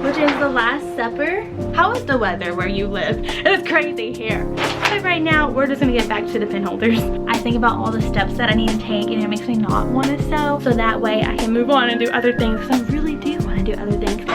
which is The Last Supper. How is the weather where you live? It's crazy here. But right now, we're just gonna get back to the pin holders. I think about all the steps that I need to take and it makes me not want to sew. So that way I can move on and do other things, because I really do want to do other things.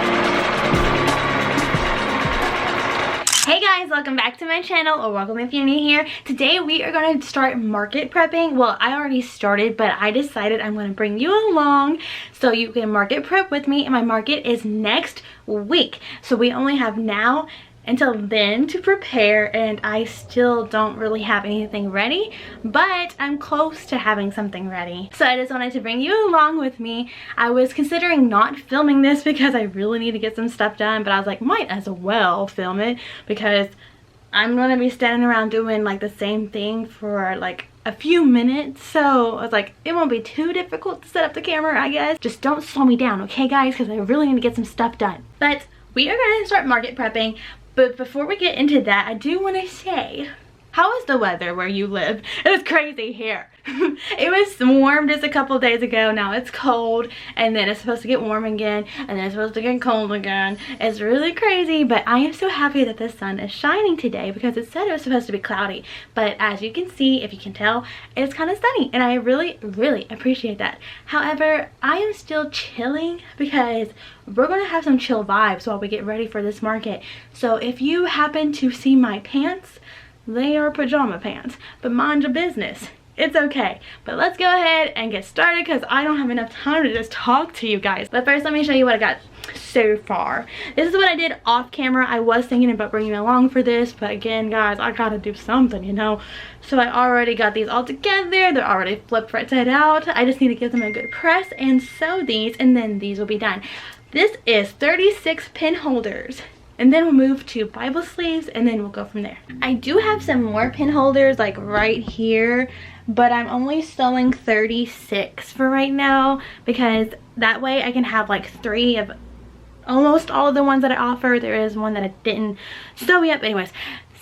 Hey guys, welcome back to my channel, or welcome if you're new here. Today we are going to start market prepping. Well, I already started, but I decided I'm going to bring you along so you can market prep with me, and my market is next week. So we only have now until then to prepare, and I still don't really have anything ready, but I'm close to having something ready. So I just wanted to bring you along with me. I was considering not filming this because I really need to get some stuff done, but I was like, might as well film it because I'm gonna be standing around doing like the same thing for like a few minutes. So I was like, it won't be too difficult to set up the camera, I guess. Just don't slow me down, okay guys, because I really need to get some stuff done. But we are gonna start market prepping. But before we get into that, I do want to say, how is the weather where you live? It's crazy here. It was warm just a couple days ago. Now it's cold, and then it's supposed to get warm again, and then it's supposed to get cold again. It's really crazy, but I am so happy that the sun is shining today because it said it was supposed to be cloudy. But as you can see, if you can tell, it's kind of sunny, and I really, really appreciate that. However, I am still chilling because we're going to have some chill vibes while we get ready for this market. So if you happen to see my pants, they are pajama pants, but mind your business. It's okay. But let's go ahead and get started because I don't have enough time to just talk to you guys. But first, let me show you what I got so far. This is what I did off camera. I was thinking about bringing you along for this, but again, guys, I gotta do something, you know. So I already got these all together. They're already flipped right side out. I just need to give them a good press and sew these, and then these will be done. This is 36 pin holders. And then we'll move to Bible sleeves, and then we'll go from there. I do have some more pin holders like right here, but I'm only sewing 36 for right now because that way I can have like 3 of almost all of the ones that I offer. There is one that I didn't sew yet, but anyways.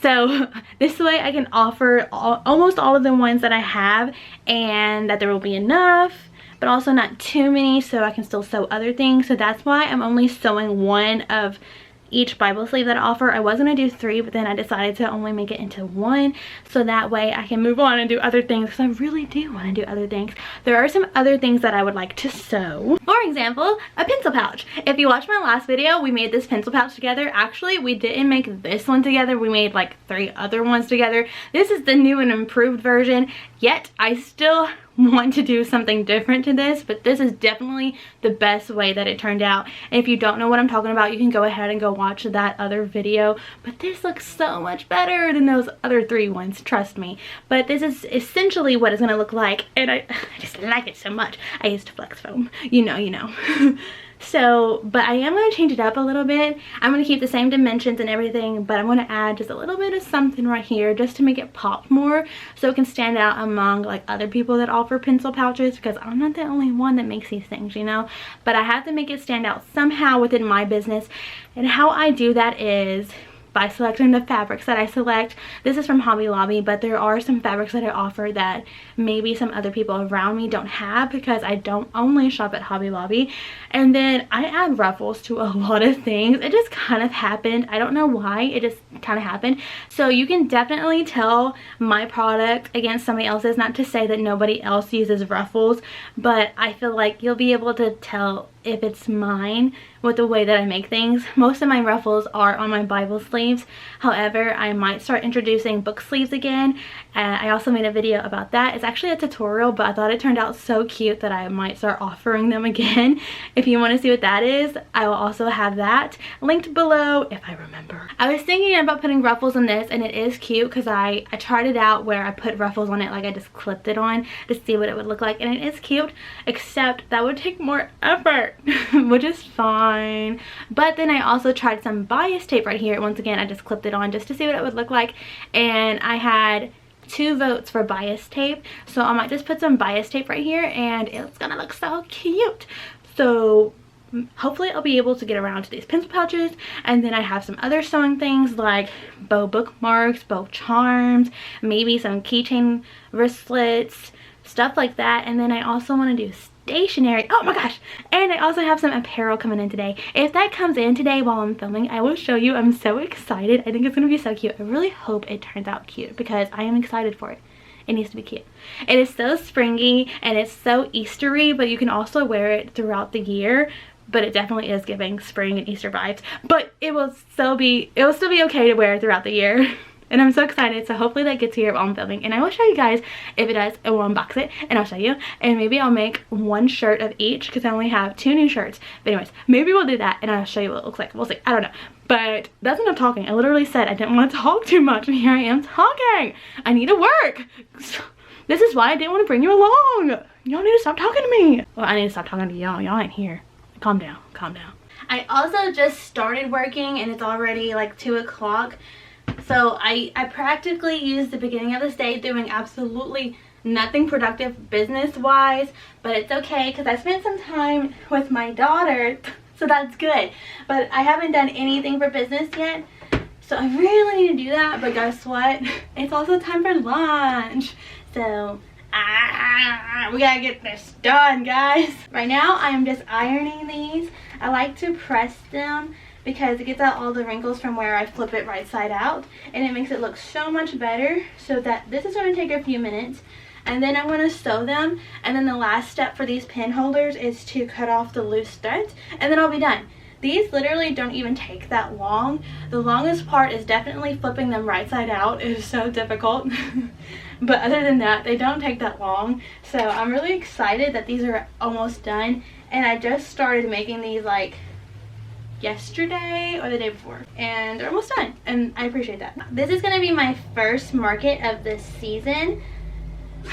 So this way I can offer almost all of the ones that I have, and that there will be enough, but also not too many, so I can still sew other things. So that's why I'm only sewing 1 of each Bible sleeve that I offer. I was going to do 3, but then I decided to only make it into 1 so that way I can move on and do other things, because I really do want to do other things. There are some other things that I would like to sew. For example, a pencil pouch. If you watched my last video, we made this pencil pouch together. Actually, we didn't make this one together. We made like 3 other ones together. This is the new and improved version, yet I still want to do something different to this, but this is definitely the best way that it turned out. And if you don't know what I'm talking about, you can go ahead and go watch that other video, but this looks so much better than those other 3 ones, trust me. But this is essentially what it's gonna look like, and I just like it so much. I used flex foam, you know. So, but I am going to change it up a little bit. I'm going to keep the same dimensions and everything, but I'm going to add just a little bit of something right here just to make it pop more, so it can stand out among like other people that offer pencil pouches, because I'm not the only one that makes these things, you know. But I have to make it stand out somehow within my business, and how I do that is by selecting the fabrics that I select. This is from Hobby Lobby, but there are some fabrics that I offer that maybe some other people around me don't have, because I don't only shop at Hobby Lobby. And then I add ruffles to a lot of things. It just kind of happened. I don't know why, it just kind of happened. So you can definitely tell my product against somebody else's. Not to say that nobody else uses ruffles, but I feel like you'll be able to tell if it's mine with the way that I make things. Most of my ruffles are on my Bible sleeves. However, I might start introducing book sleeves again. I also made a video about that. It's actually a tutorial, but I thought it turned out so cute that I might start offering them again. If you want to see what that is, I will also have that linked below if I remember. I was thinking about putting ruffles on this, and it is cute because I tried it out where I put ruffles on it, like I just clipped it on to see what it would look like, and it is cute, except that would take more effort, which is fine. But then I also tried some bias tape right here. Once again, I just clipped it on just to see what it would look like, and I had 2 votes for bias tape, so I might just put some bias tape right here, and it's gonna look so cute. So hopefully I'll be able to get around to these pencil pouches. And then I have some other sewing things like bow bookmarks, bow charms, maybe some keychain wristlets, stuff like that. And then I also want to do stationery. Oh my gosh. And I also have some apparel coming in today. If that comes in today while I'm filming, I will show you. I'm so excited. I think it's going to be so cute. I really hope it turns out cute because I am excited for it. It needs to be cute. It is so springy and it's so Eastery, but you can also wear it throughout the year. But it definitely is giving spring and Easter vibes. But it will still be okay to wear throughout the year. And I'm so excited. So hopefully that gets here while I'm filming. And I will show you guys if it does. I will unbox it and I'll show you. And maybe I'll make one shirt of each because I only have 2 new shirts. But anyways, maybe we'll do that and I'll show you what it looks like. We'll see. I don't know. But that's enough talking. I literally said I didn't want to talk too much. And here I am talking. I need to work. This is why I didn't want to bring you along. Y'all need to stop talking to me. Well, I need to stop talking to y'all. Y'all ain't here. Calm down. Calm down. I also just started working and it's already like 2 o'clock. So I practically used the beginning of this day doing absolutely nothing productive business wise, but it's okay because I spent some time with my daughter, so that's good. But I haven't done anything for business yet, so I really need to do that. But guess what? It's also time for lunch, so we gotta get this done, guys. Right now I am just ironing these. I like to press them because it gets out all the wrinkles from where I flip it right side out, and it makes it look so much better. So that this is going to take a few minutes, and then I'm going to sew them, and then the last step for these pin holders is to cut off the loose studs, and then I'll be done. These literally don't even take that long. The longest part is definitely flipping them right side out. It is so difficult. But other than that, they don't take that long. So I'm really excited that these are almost done, and I just started making these like yesterday or the day before, and they're almost done, and I appreciate that. This is going to be my first market of this season.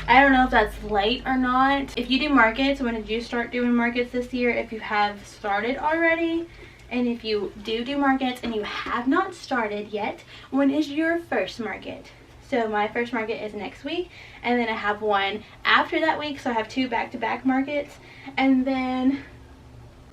I don't know if that's late or not. If you do markets, when did you start doing markets this year? If you have started already, and if you do markets and you have not started yet, when is your first market? So my first market is next week, and then I have one after that week, so I have 2 back-to-back markets, and then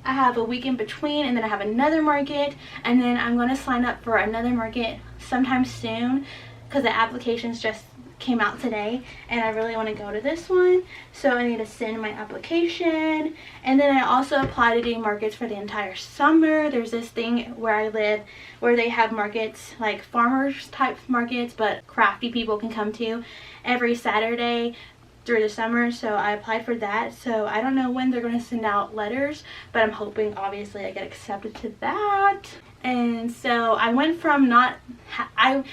I have a week in between, and then I have another market, and then I'm going to sign up for another market sometime soon because the applications just came out today and I really want to go to this one, so I need to send my application. And then I also apply to do markets for the entire summer. There's this thing where I live where they have markets, like farmers type markets, but crafty people can come to every Saturday through the summer. So I applied for that, so I don't know when they're going to send out letters, but I'm hoping obviously I get accepted to that. And so I went from I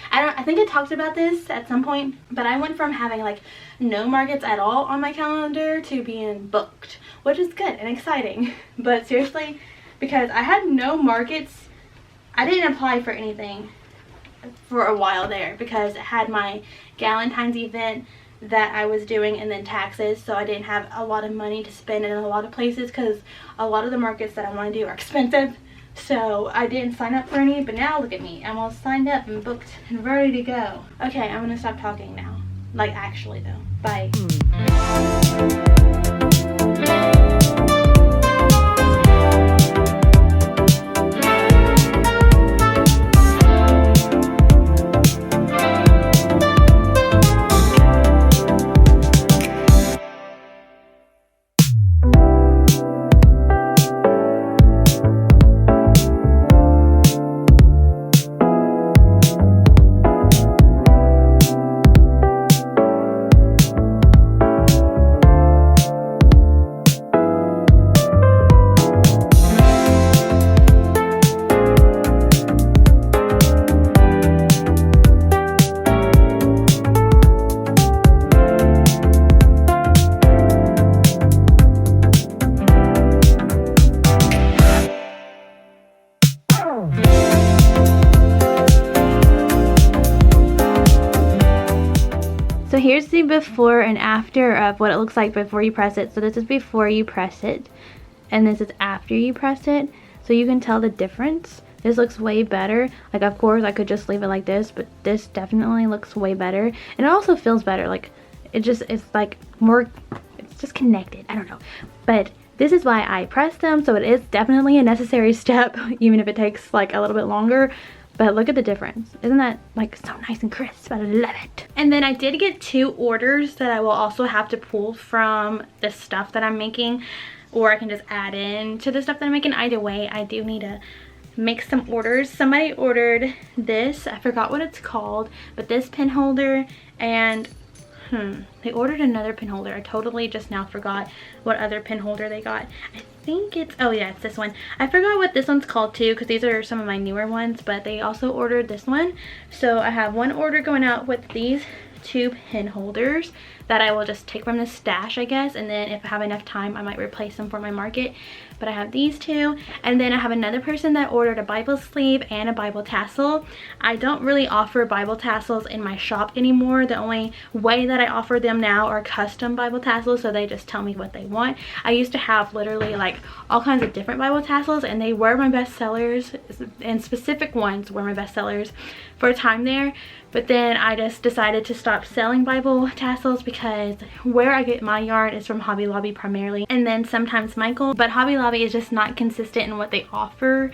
think I talked about this at some point, but I went from having like no markets at all on my calendar to being booked, which is good and exciting. But seriously, because I had no markets, I didn't apply for anything for a while there because I had my Galentine's event that I was doing and then taxes, so I didn't have a lot of money to spend in a lot of places because a lot of the markets that I want to do are expensive. So I didn't sign up for any, but now look at me. I'm all signed up and booked and ready to go. Okay, I'm gonna stop talking now. Like actually though. Bye. So here's the before and after of what it looks like before you press it. So this is before you press it, and this is after you press it. So you can tell the difference. This looks way better. Like, of course I could just leave it like this, but this definitely looks way better, and it also feels better. Like it's like more, it's just connected. I don't know, but this is why I press them. So it is definitely a necessary step, even if it takes like a little bit longer. But look at the difference. Isn't that like so nice and crisp? I love it. And then I did get 2 orders that I will also have to pull from the stuff that I'm making, or I can just add in to the stuff that I'm making. Either way, I do need to make some orders. Somebody ordered this, I forgot what it's called, but this pin holder, and they ordered another pin holder. I totally just now forgot what other pin holder they got. I think it's, oh yeah, it's this one. I forgot what this one's called too, because these are some of my newer ones, but they also ordered this one. So I have one order going out with these 2 pin holders that I will just take from the stash, I guess, and then if I have enough time I might replace them for my market. But I have these 2, and then I have another person that ordered a Bible sleeve and a Bible tassel. I don't really offer Bible tassels in my shop anymore. The only way that I offer them now are custom Bible tassels, so they just tell me what they want. I used to have literally like all kinds of different Bible tassels, and they were my best sellers, and specific ones were my best sellers for a time there. But then I just decided to stop selling Bible tassels because where I get my yarn is from Hobby Lobby primarily, and then sometimes Michael. But Hobby Lobby is just not consistent in what they offer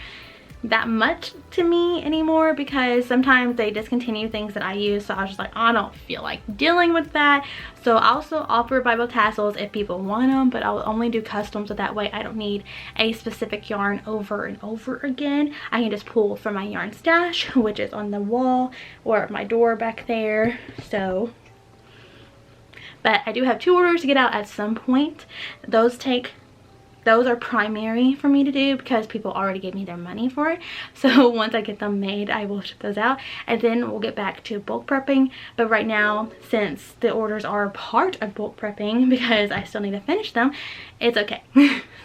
that much to me anymore, because sometimes they discontinue things that I use. So I was just like, I don't feel like dealing with that. So I also offer Bible tassels if people want them, but I'll only do custom, so that way I don't need a specific yarn over and over again. I can just pull from my yarn stash, which is on the wall or my door back there. So, but I do have 2 orders to get out at some point. Those are primary for me to do because people already gave me their money for it. So once I get them made, I will ship those out, and then we'll get back to bulk prepping. But right now, since the orders are part of bulk prepping because I still need to finish them, it's okay.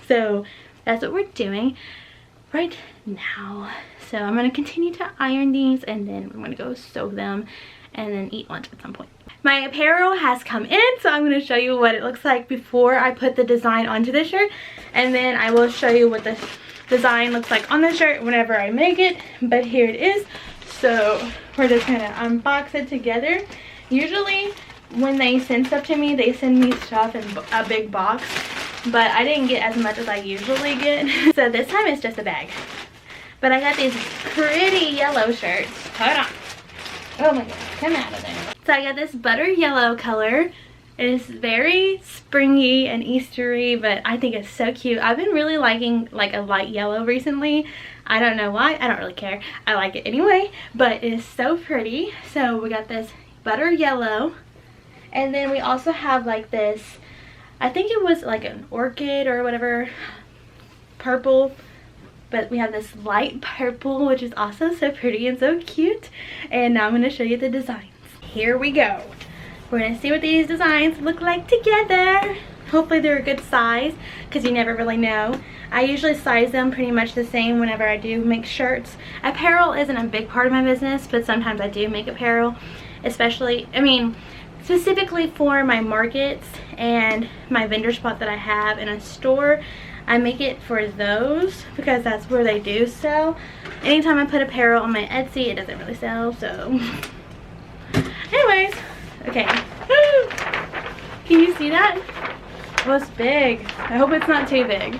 So that's what we're doing right now. So I'm going to continue to iron these, and then I'm going to go sew them and then eat lunch at some point. My apparel has come in, so I'm going to show you what it looks like before I put the design onto the shirt, and then I will show you what the design looks like on the shirt whenever I make it. But here it is. So we're just going to unbox it together. Usually when they send stuff to me, they send me stuff in a big box, but I didn't get as much as I usually get. So this time it's just a bag. But I got these pretty yellow shirts. Hold on. Oh my god, come out of there. So I got this butter yellow color. It is very springy and Eastery, but I think it's so cute. I've been really liking like a light yellow recently. I don't know why. I don't really care. I like it anyway, but it is so pretty. So we got this butter yellow. And then we also have like this, I think it was like an orchid or whatever, purple. But we have this light purple, which is also so pretty and so cute. And now I'm going to show you the designs. Here we go. We're going to see what these designs look like together. Hopefully they're a good size, because you never really know. I usually size them pretty much the same whenever I do make shirts. Apparel isn't a big part of my business, but sometimes I do make apparel. Especially, I mean, specifically for my markets and my vendor spot that I have in a store. I make it for those because that's where they do sell. Anytime I put apparel on my Etsy, it doesn't really sell, so. Anyways, okay. Can you see that? Oh, it's big. I hope it's not too big.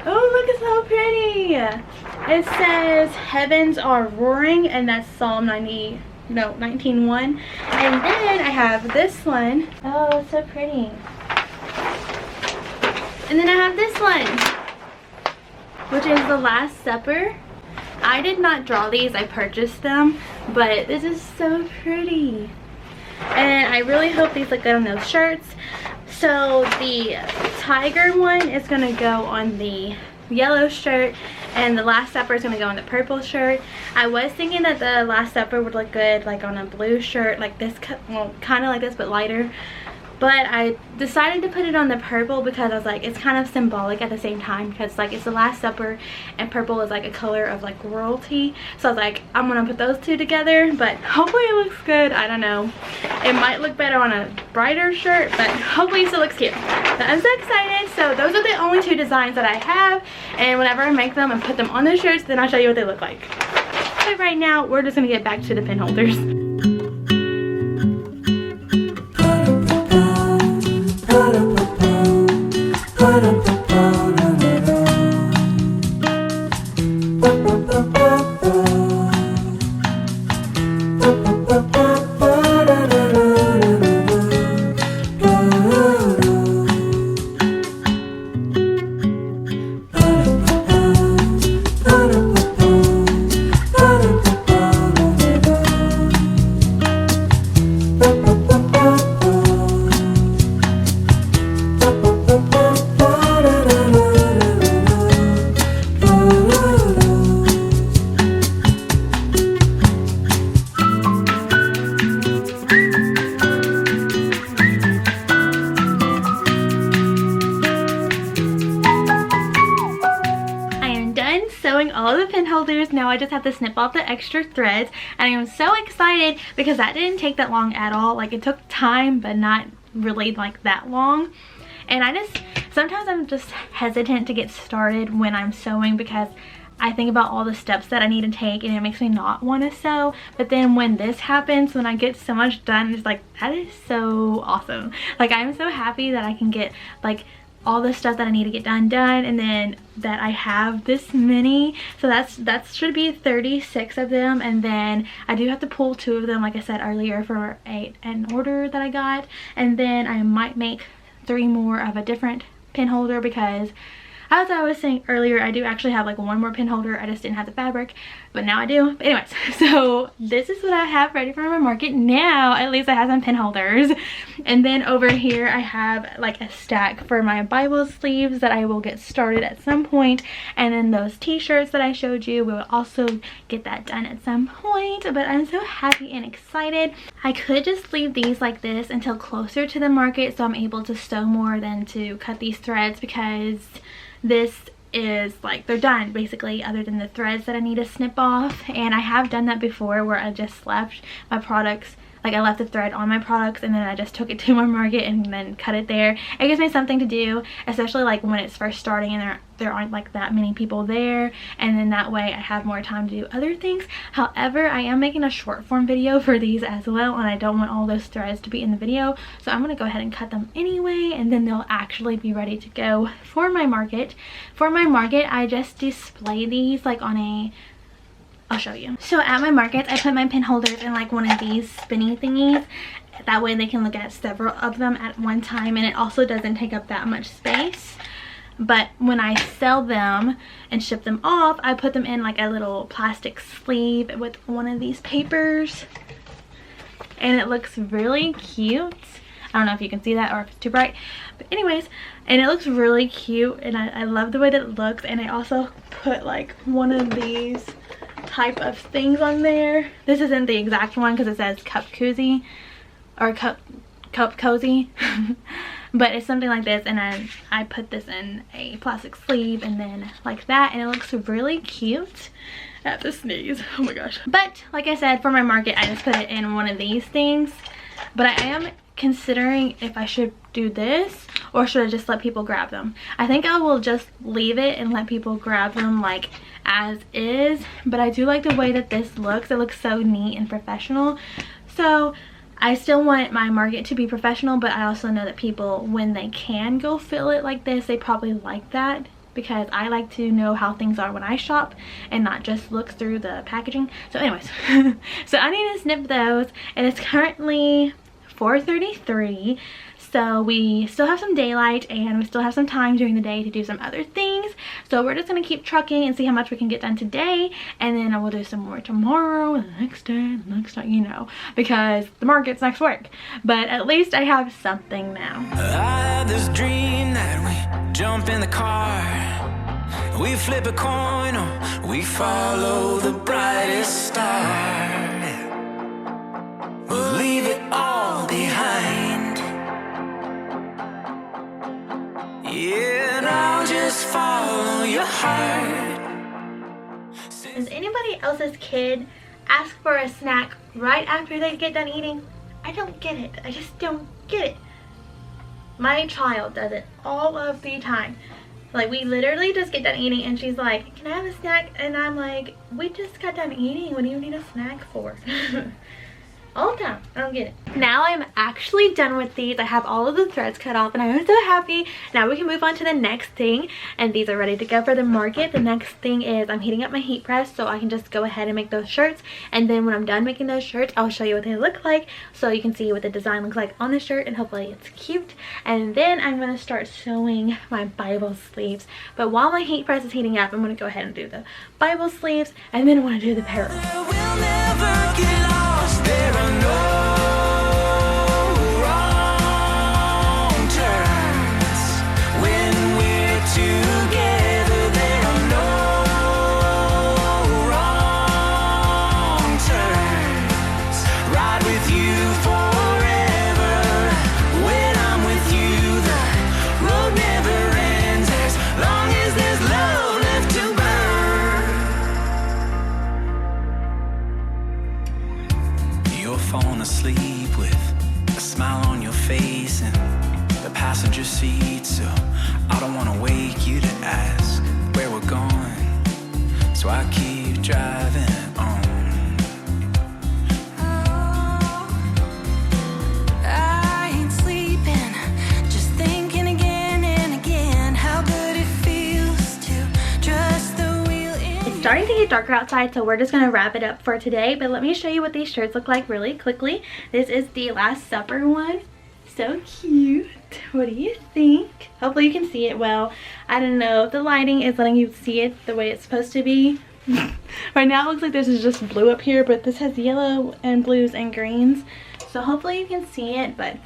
Oh, look, it's so pretty. It says, "Heavens are roaring," and that's Psalm 19:1. And then I have this one. Oh, it's so pretty. And then I have this one, which is the Last Supper. I did not draw these, I purchased them, but this is so pretty. And I really hope these look good on those shirts. So the tiger one is going to go on the yellow shirt, and the Last Supper is going to go on the purple shirt. I was thinking that the Last Supper would look good like on a blue shirt, like this, well, kind of like this but lighter. But I decided to put it on the purple because I was like, it's kind of symbolic at the same time, because like it's the Last Supper and purple is like a color of like royalty. So I was like, I'm gonna put those two together, but hopefully it looks good. I don't know. It might look better on a brighter shirt, but hopefully it still looks cute. But I'm so excited. So those are the only 2 designs that I have, and whenever I make them and put them on the shirts, then I'll show you what they look like. But right now, we're just gonna get back to the pin holders. pinholders. Now I just have to snip off the extra threads, and I am so excited because that didn't take that long at all. Like, it took time, but not really like that long. And sometimes I'm just hesitant to get started when I'm sewing because I think about all the steps that I need to take, and it makes me not want to sew. But then when this happens, when I get so much done, it's like, that is so awesome. Like, I'm so happy that I can get like all the stuff that I need to get done, and then that I have this many. So that should be 36 of them, and then I do have to pull 2 of them, like I said earlier, for an order that I got. And then I might make 3 more of a different pin holder because, as I was saying earlier, I do actually have like 1 more pin holder. I just didn't have the fabric, but now I do. But anyways, so this is what I have ready for my market now. At least I have some pin holders. And then over here I have like a stack for my Bible sleeves that I will get started at some point. And then those t-shirts that I showed you, we will also get that done at some point. But I'm so happy and excited. I could just leave these like this until closer to the market so I'm able to sew more than to cut these threads, because this is like, they're done basically, other than the threads that I need to snip off. And I have done that before where I just left my products, like I left the thread on my products and then I just took it to my market and then cut it there. It gives me something to do, especially like when it's first starting and there aren't like that many people there, and then that way I have more time to do other things. However, I am making a short form video for these as well, and I don't want all those threads to be in the video, so I'm gonna go ahead and cut them anyway, and then they'll actually be ready to go for my market. For my market, I just display these like on a, I'll show you. So at my markets, I put my pin holders in like one of these spinny thingies. That way they can look at several of them at one time, and it also doesn't take up that much space. But when I sell them and ship them off, I put them in like a little plastic sleeve with one of these papers. And it looks really cute. I don't know if you can see that or if it's too bright. But anyways, and it looks really cute, and I love the way that it looks. And I also put like one of these type of things on there. This isn't the exact one because it says cup cozy or cup cozy. But it's something like this, and then I put this in a plastic sleeve and then like that, and it looks really cute. I have to sneeze, oh my gosh. But like I said, for my market I just put it in one of these things. But I am considering if I should do this or should I just let people grab them. I think I will just leave it and let people grab them like as is. But I do like the way that this looks. It looks so neat and professional. So I still want my market to be professional, but I also know that people, when they can go fill it like this, they probably like that, because I like to know how things are when I shop and not just look through the packaging. So anyways, so I need to snip those, and it's currently 4:33. So we still have some daylight and we still have some time during the day to do some other things. So we're just going to keep trucking and see how much we can get done today. And then I will do some more tomorrow and the next day, you know, because the market's next week. But at least I have something now. I had this dream that we jump in the car, we flip a coin, or we follow the brightest star. We'll leave it all behind. Yeah, and I'll just follow your heart. Does anybody else's kid ask for a snack right after they get done eating? I don't get it. I just don't get it. My child does it all of the time. Like, we literally just get done eating and she's like, can I have a snack? And I'm like, we just got done eating. What do you need a snack for? All the time. I don't get it. Now I'm actually done with these. I have all of the threads cut off and I'm so happy. Now we can move on to the next thing, and these are ready to go for the market. The next thing is I'm heating up my heat press so I can just go ahead and make those shirts, and then when I'm done making those shirts I'll show you what they look like so you can see what the design looks like on the shirt, and hopefully it's cute. And then I'm going to start sewing my Bible sleeves. But while my heat press is heating up, I'm going to go ahead and do the Bible sleeves, and then I want to do the parrot. We'll never get lost. There are no wrong turns when we're together. There are no wrong turns. Ride with you forever. When I'm with you, the road never ends. As long as there's love left to burn. wanna sleep with a smile on your face and the passenger seat, so I don't wanna wake you to ask where we're going, so I keep driving on. I ain't sleeping, just thinking again and again how good it feels to trust the wheel. It's starting to get darker outside, so we're just gonna wrap it up for today, but let me show you what these shirts look like really quickly. This is the Last Supper one. So cute. What do you think? Hopefully you can see it well. I don't know if the lighting is letting you see it the way it's supposed to be. Right now it looks like this is just blue up here, but this has yellow and blues and greens, so hopefully you can see it. But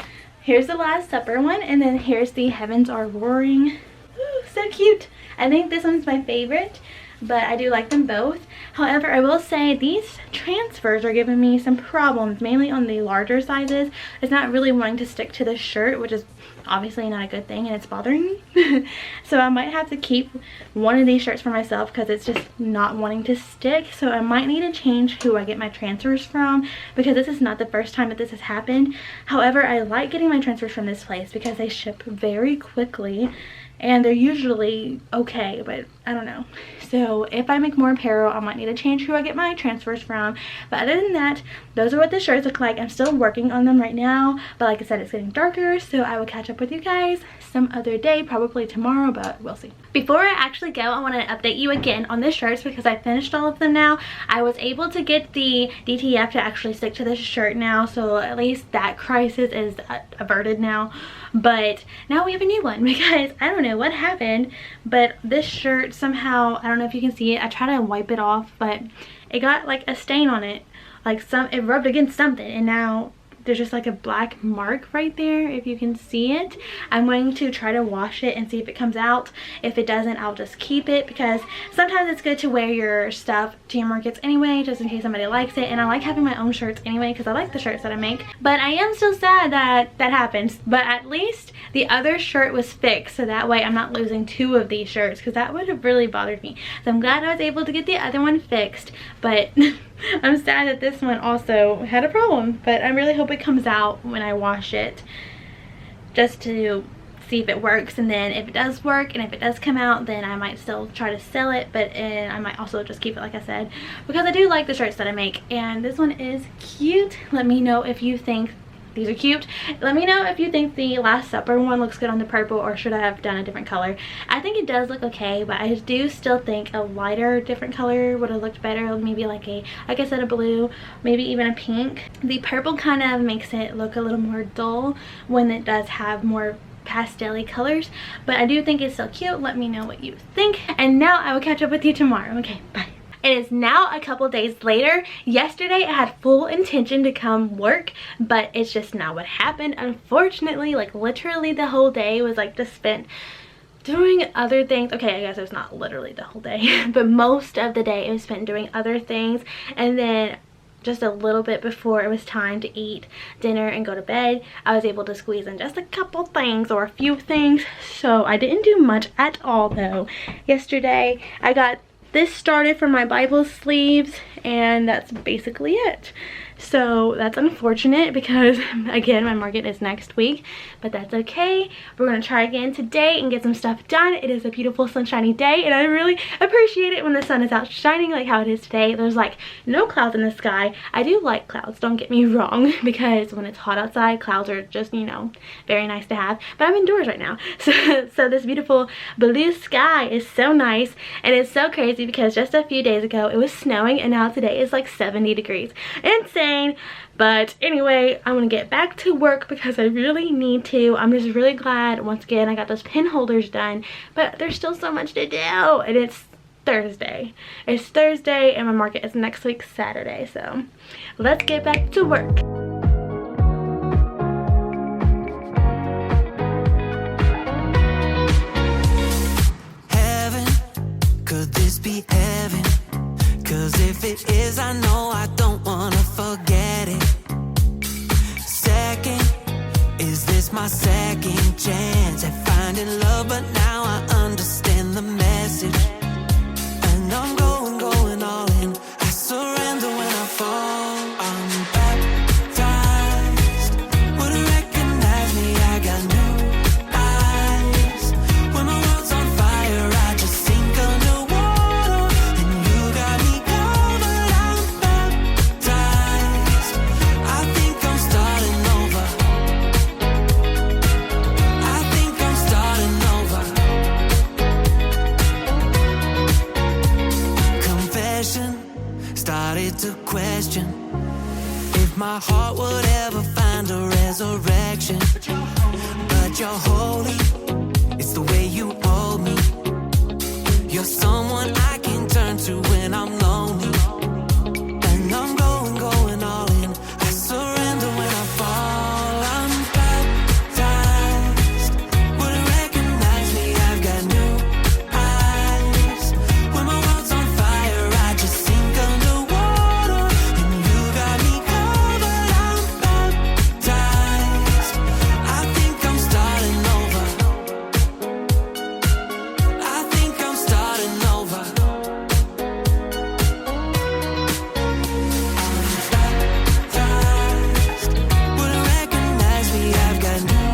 here's the Last Supper one, and then here's the Heavens Are Roaring. Ooh, so cute. I think this one's my favorite, but I do like them both. However, I will say these transfers are giving me some problems, mainly on the larger sizes. It's not really wanting to stick to the shirt, which is obviously not a good thing, and it's bothering me. So I might have to keep one of these shirts for myself because it's just not wanting to stick. So I might need to change who I get my transfers from, because this is not the first time that this has happened. However, I like getting my transfers from this place because they ship very quickly and they're usually okay, but I don't know. So if I make more apparel, I might need to change who I get my transfers from. But other than that, those are what the shirts look like. I'm still working on them right now, but like I said, it's getting darker, so I will catch up with you guys some other day, probably tomorrow, but we'll see. Before I actually go, I want to update you again on the shirts because I finished all of them now. I was able to get the DTF to actually stick to this shirt now, so at least that crisis is averted now. But now we have a new one because I don't know what happened, but this shirt somehow, I don't know if you can see it, I tried to wipe it off, but it got like a stain on it, like it rubbed against something, and now there's just like a black mark right there, if you can see it. I'm going to try to wash it and see if it comes out. If it doesn't, I'll just keep it, because sometimes it's good to wear your stuff to your markets anyway, just in case somebody likes it. And I like having my own shirts anyway because I like the shirts that I make. But I am still sad that that happens, but at least the other shirt was fixed, so that way I'm not losing two of these shirts, because that would have really bothered me. So I'm glad I was able to get the other one fixed, but I'm sad that this one also had a problem. But I really hope it comes out when I wash it, just to see if it works. And then if it does work and if it does come out, then I might still try to sell it, but I might also just keep it, like I said, because I do like the shirts that I make. And this one is cute. Let me know if you think these are cute. Let me know if you think the Last Supper one looks good on the purple, or should I have done a different color. I think it does look okay, but I do still think a lighter different color would have looked better. Maybe like I said, a blue, maybe even a pink. The purple kind of makes it look a little more dull when it does have more pastel-y colors, but I do think it's still cute. Let me know what you think, and now I will catch up with you tomorrow. Okay, bye. It is now a couple days later. Yesterday I had full intention to come work, but it's just not what happened, unfortunately. Like literally the whole day was like just spent doing other things. Okay, I guess it was not literally the whole day, but most of the day it was spent doing other things. And then just a little bit before it was time to eat dinner and go to bed, I was able to squeeze in just a couple things, or a few things. So I didn't do much at all though. Yesterday I got this started for my Bible sleeves, and that's basically it. So that's unfortunate because again, my market is next week, but that's okay. We're gonna try again today and get some stuff done. It is a beautiful sunshiny day, and I really appreciate it when the sun is out shining like how it is today. There's like no clouds in the sky. I do like clouds, don't get me wrong, because when it's hot outside, clouds are just, you know, very nice to have. But I'm indoors right now, so this beautiful blue sky is so nice. And it's so crazy because just a few days ago it was snowing, and now today is like 70 degrees. Insane. But anyway, I'm gonna get back to work because I really need to. I'm just really glad once again I got those pin holders done, but there's still so much to do, and it's Thursday. It's Thursday and my market is next week Saturday, so let's get back to work. Heaven, could this be heaven? 'Cause if it is, I know I don't wanna forget it. Second, is this my second chance at finding love? But now I understand the message, and I'm going all in. I surrender when I fall. I'm baptized started to question if my heart would ever find a resurrection. But you're holy, it's the way you hold me. You're someone I can turn to when I'm lonely. And I'm going all in. I surrender when I fall. I'm baptized. Wouldn't recognize me, I've got new eyes. When my world's on fire, I just sink underwater. And you got me covered. I'm baptized. I think I'm starting over. I think I'm starting over. I'm baptized. Wouldn't recognize me, I've got new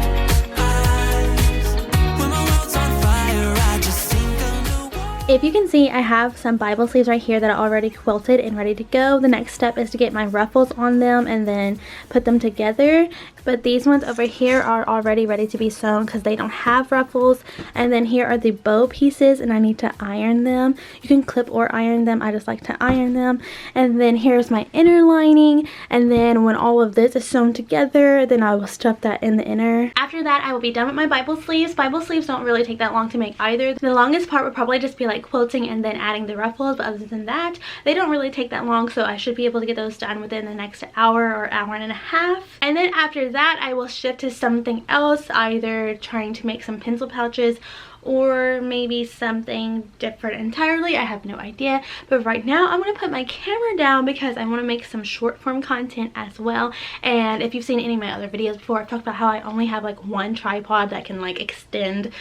eyes. When my world's on fire, I just sink underwater. If you can see, I have some Bible sleeves right here that are already quilted and ready to go. The next step is to get my ruffles on them and then put them together. But these ones over here are already ready to be sewn because they don't have ruffles. And then here are the bow pieces and I need to iron them. You can clip or iron them. I just like to iron them. And then here's my inner lining. And then when all of this is sewn together, then I will stuff that in the inner. After that, I will be done with my Bible sleeves. Bible sleeves don't really take that long to make either. The longest part would probably just be like quilting and then adding the ruffles. But other than that, they don't really take that long. So I should be able to get those done within the next hour or hour and a half. And then after that, I will shift to something else, either trying to make some pencil pouches or maybe something different entirely. I have no idea. But right now I'm going to put my camera down because I want to make some short form content as well. And if you've seen any of my other videos before, I've talked about how I only have like one tripod that can like extend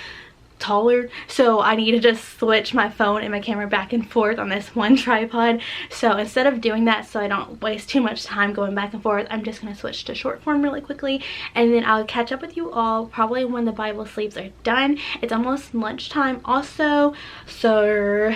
taller, so I need to just switch my phone and my camera back and forth on this one tripod. So instead of doing that, so I don't waste too much time going back and forth, I'm just going to switch to short form really quickly, and then I'll catch up with you all probably when the Bible sleeves are done. It's almost lunchtime also, so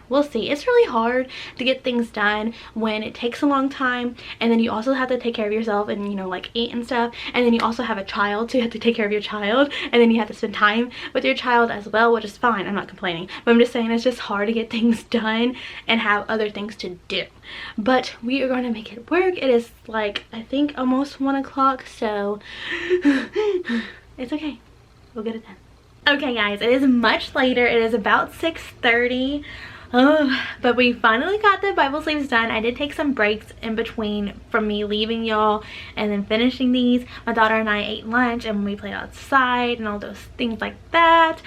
we'll see. It's really hard to get things done when it takes a long time, and then you also have to take care of yourself and, you know, like eat and stuff, and then you also have a child, so you have to take care of your child, and then you have to spend time with your child as well, which is fine. I'm not complaining, but I'm just saying it's just hard to get things done and have other things to do. But we are going to make it work. It is like, I think almost 1 o'clock, so it's okay. We'll get it done. Okay guys, it is much later. It is about 6:30. But we finally got the Bible sleeves done. I did take some breaks in between from me leaving y'all and then finishing these. My daughter and I ate lunch and we played outside and all those things like that.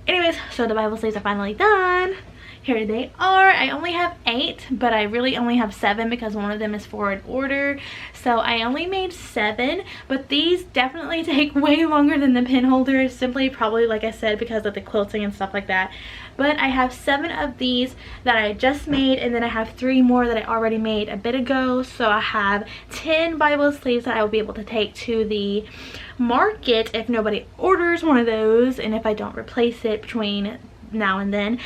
Anyways, so the Bible sleeves are finally done. Here they are. I only have 8, but I really only have 7 because one of them is for an order. So I only made 7, but these definitely take way longer than the pin holders, simply probably, like I said, because of the quilting and stuff like that. But I have 7 of these that I just made, and then I have 3 more that I already made a bit ago. So I have 10 Bible sleeves that I will be able to take to the market if nobody orders one of those, and if I don't replace it between now and then.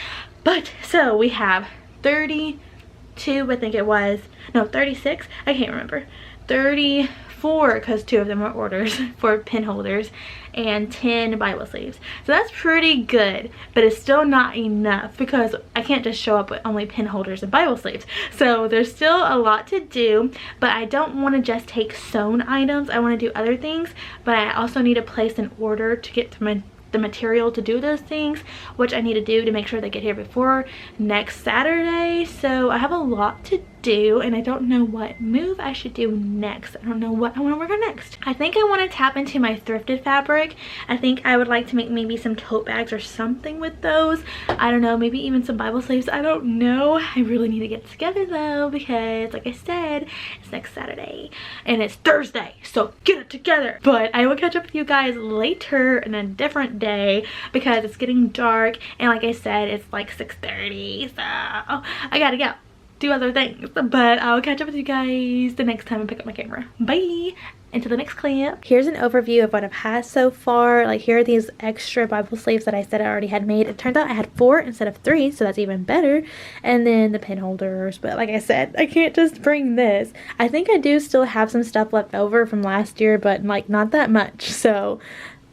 But so we have 32, I think it was, no, 36, I can't remember, 34 because 2 of them were orders for pin holders, and 10 Bible sleeves. So that's pretty good, but it's still not enough because I can't just show up with only pin holders and Bible sleeves. So there's still a lot to do, but I don't want to just take sewn items. I want to do other things, but I also need to place an order to get the material to do those things, which I need to do to make sure they get here before next Saturday. So I have a lot to do and I don't know what move I should do next. I don't know what I want to work on next. I think I want to tap into my thrifted fabric. I think I would like to make maybe some tote bags or something with those. I don't know, maybe even some Bible sleeves. I don't know. I really need to get together though, because like I said, it's next Saturday and it's Thursday, so get it together. But I will catch up with you guys later in a different day because it's getting dark, and like I said, it's like 6:30, so I gotta go do other things. But I'll catch up with you guys the next time I pick up my camera. Bye! Until the next clip. Here's an overview of what I've had so far. Like, here are these extra Bible sleeves that I said I already had made. It turned out I had 4 instead of 3, so that's even better. And then the pin holders. But like I said, I can't just bring this. I think I do still have some stuff left over from last year, but like not that much. So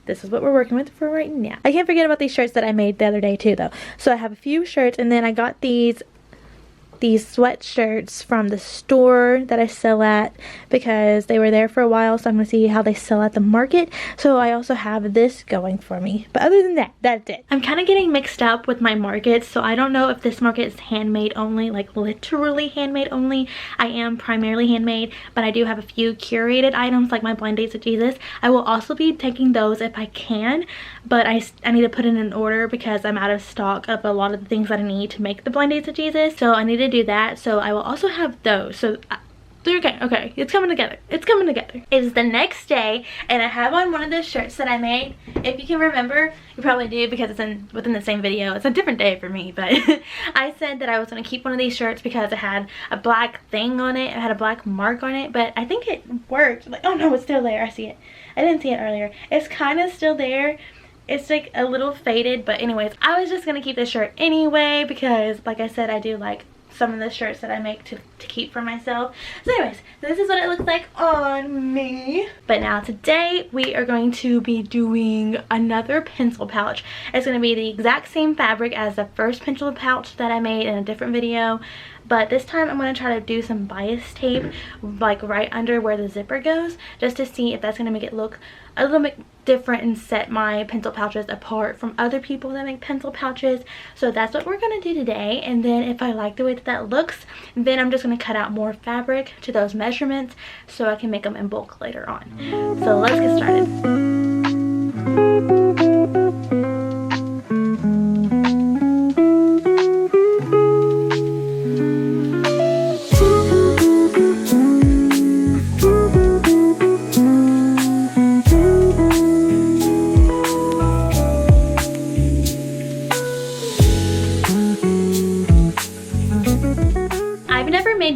this is what we're working with for right now. I can't forget about these shirts that I made the other day too though. So I have a few shirts, and then I got these these sweatshirts from the store that I sell at because they were there for a while, so I'm going to see how they sell at the market. So I also have this going for me. But other than that, that's it. I'm kind of getting mixed up with my markets, so I don't know if this market is handmade only, like literally handmade only. I am primarily handmade, but I do have a few curated items like my Blind Dates with Jesus. I will also be taking those if I can, but I need to put in an order because I'm out of stock of a lot of the things that I need to make the Blind Dates with Jesus. So I need to do that. So I will also have those. So okay, it's coming together. It's coming together. It is the next day, and I have on one of those shirts that I made. If you can remember, you probably do because it's within the same video. It's a different day for me, but I said that I was going to keep one of these shirts because it had a black thing on it. It had a black mark on it, but I think it worked. Like, oh no, it's still there. I see it. I didn't see it earlier. It's kind of still there. It's like a little faded, but anyways, I was just going to keep this shirt anyway because, like I said, I do like some of the shirts that I make to keep for myself. So anyways, this is what it looks like on me. But now today we are going to be doing another pencil pouch. It's going to be the exact same fabric as the first pencil pouch that I made in a different video, but this time I'm going to try to do some bias tape like right under where the zipper goes, just to see if that's going to make it look a little bit different and set my pencil pouches apart from other people that make pencil pouches. So that's what we're going to do today, and then if I like the way that looks, then I'm just going to cut out more fabric to those measurements so I can make them in bulk later on. So let's get started.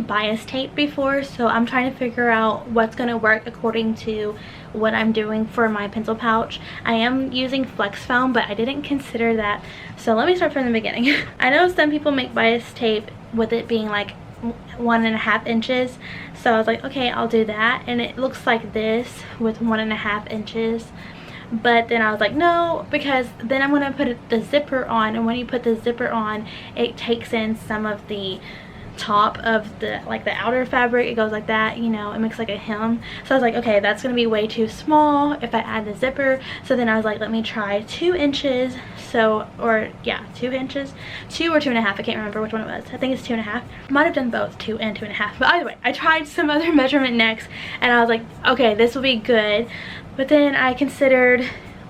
Bias tape before, so I'm trying to figure out what's going to work according to what I'm doing for my pencil pouch. I am using flex foam, but I didn't consider that, so let me start from the beginning. I know some people make bias tape with it being like 1.5 inches, so I was like, okay, I'll do that, and it looks like this with 1.5 inches. But then I was like, no, because then I'm going to put the zipper on, and when you put the zipper on, it takes in some of the top of the outer fabric. It goes like that, you know, it makes like a hem. So I was like, okay, that's gonna be way too small if I add the zipper. So then I was like, let me try 2 inches. So, or yeah, 2 inches, 2 or 2.5, I can't remember which one it was. I think it's 2.5. Might have done both 2 and 2.5, but either way, I tried some other measurement next, and I was like, okay, this will be good. But then I considered,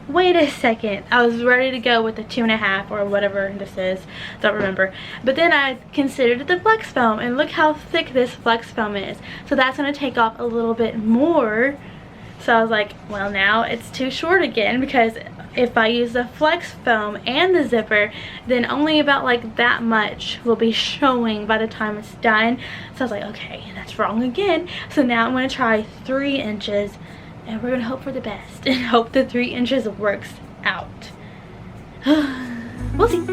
wait a second, I was ready to go with the 2.5 or whatever this is, don't remember. But then I considered the flex foam, and look how thick this flex foam is. So that's going to take off a little bit more. So I was like, well, now it's too short again, because if I use the flex foam and the zipper, then only about like that much will be showing by the time it's done. So I was like, okay, that's wrong again. So now I'm going to try 3 inches. And we're going to hope for the best and hope the 3 inches works out. We'll see.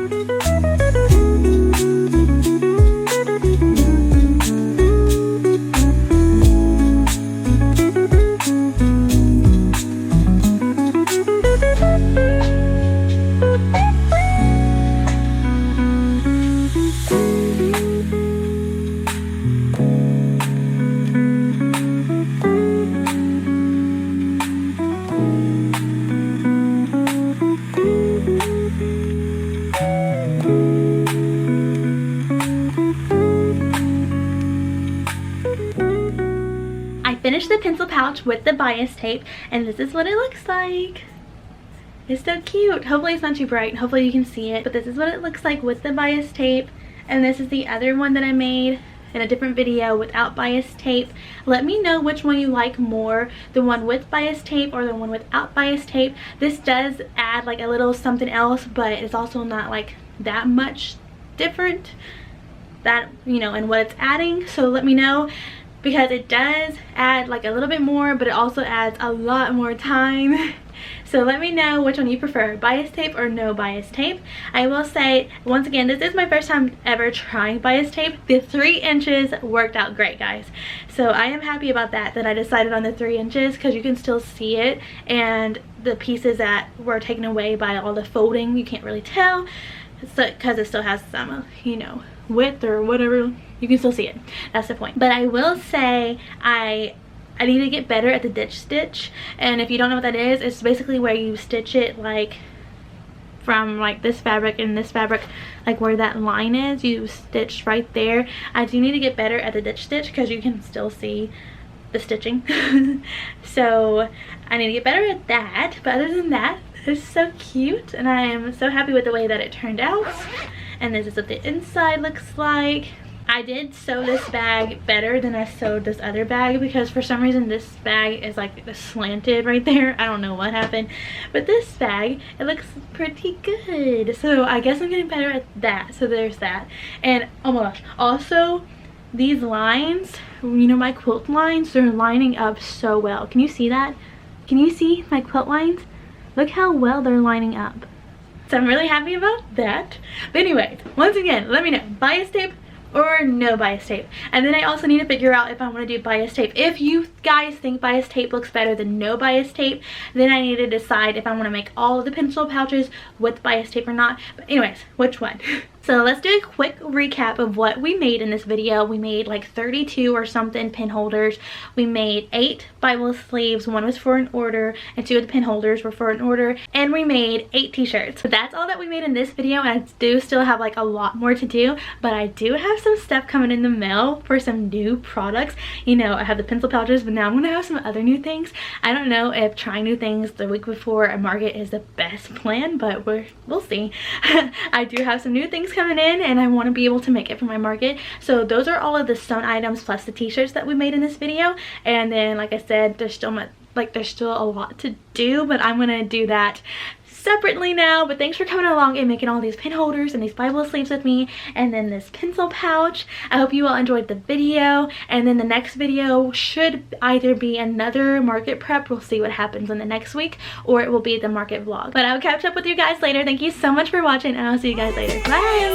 Finished the pencil pouch with the bias tape, and this is what it looks like. It's so cute. Hopefully it's not too bright. Hopefully you can see it, but this is what it looks like with the bias tape. And this is the other one that I made in a different video without bias tape. Let me know which one you like more, the one with bias tape or the one without bias tape. This does add like a little something else, but it's also not like that much different, that, you know, in what it's adding. So let me know, because it does add like a little bit more, but it also adds a lot more time. So let me know which one you prefer, bias tape or no bias tape. I will say, once again, this is my first time ever trying bias tape. The 3 inches worked out great, guys. So I am happy about that I decided on the 3 inches, because you can still see it, and the pieces that were taken away by all the folding, you can't really tell, because it still has some, you know, width or whatever You can still see it. That's the point. But I will say I need to get better at the ditch stitch. And if you don't know what that is, it's basically where you stitch it like from like this fabric and this fabric, like where that line is, you stitch right there. I do need to get better at the ditch stitch because you can still see the stitching. So I need to get better at that. But other than that, it's so cute and I am so happy with the way that it turned out. And this is what the inside looks like. I did sew this bag better than I sewed this other bag because for some reason this bag is like slanted right there. I don't know what happened, but this bag, it looks pretty good. So I guess I'm getting better at that. So there's that. And oh my gosh, also these lines, you know, my quilt lines, they're lining up so well. Can you see that? Can you see my quilt lines? Look how well they're lining up. So I'm really happy about that. But anyways, once again, let me know, bias tape or no bias tape. And then I also need to figure out if I want to do bias tape. If you guys think bias tape looks better than no bias tape, then I need to decide if I want to make all of the pencil pouches with bias tape or not. But anyways, which one? So let's do a quick recap of what we made in this video. We made like 32 or something pin holders. We made 8 Bible sleeves. 1 was for an order and 2 of the pin holders were for an order. And we made 8 t-shirts. So that's all that we made in this video, and I do still have like a lot more to do, but I do have some stuff coming in the mail for some new products. You know, I have the pencil pouches, but now I'm gonna have some other new things. I don't know if trying new things the week before a market is the best plan, but we'll see. I do have some new things coming in and I want to be able to make it for my market. So those are all of the sewn items plus the t-shirts that we made in this video. And then like I said, there's still a lot to do, but I'm gonna do that separately now. But thanks for coming along and making all these pin holders and these Bible sleeves with me, and then this pencil pouch. I hope you all enjoyed the video, and then the next video should either be another market prep, we'll see what happens in the next week, or it will be the market vlog. But I'll catch up with you guys later. Thank you so much for watching, and I'll see you guys later. Bye.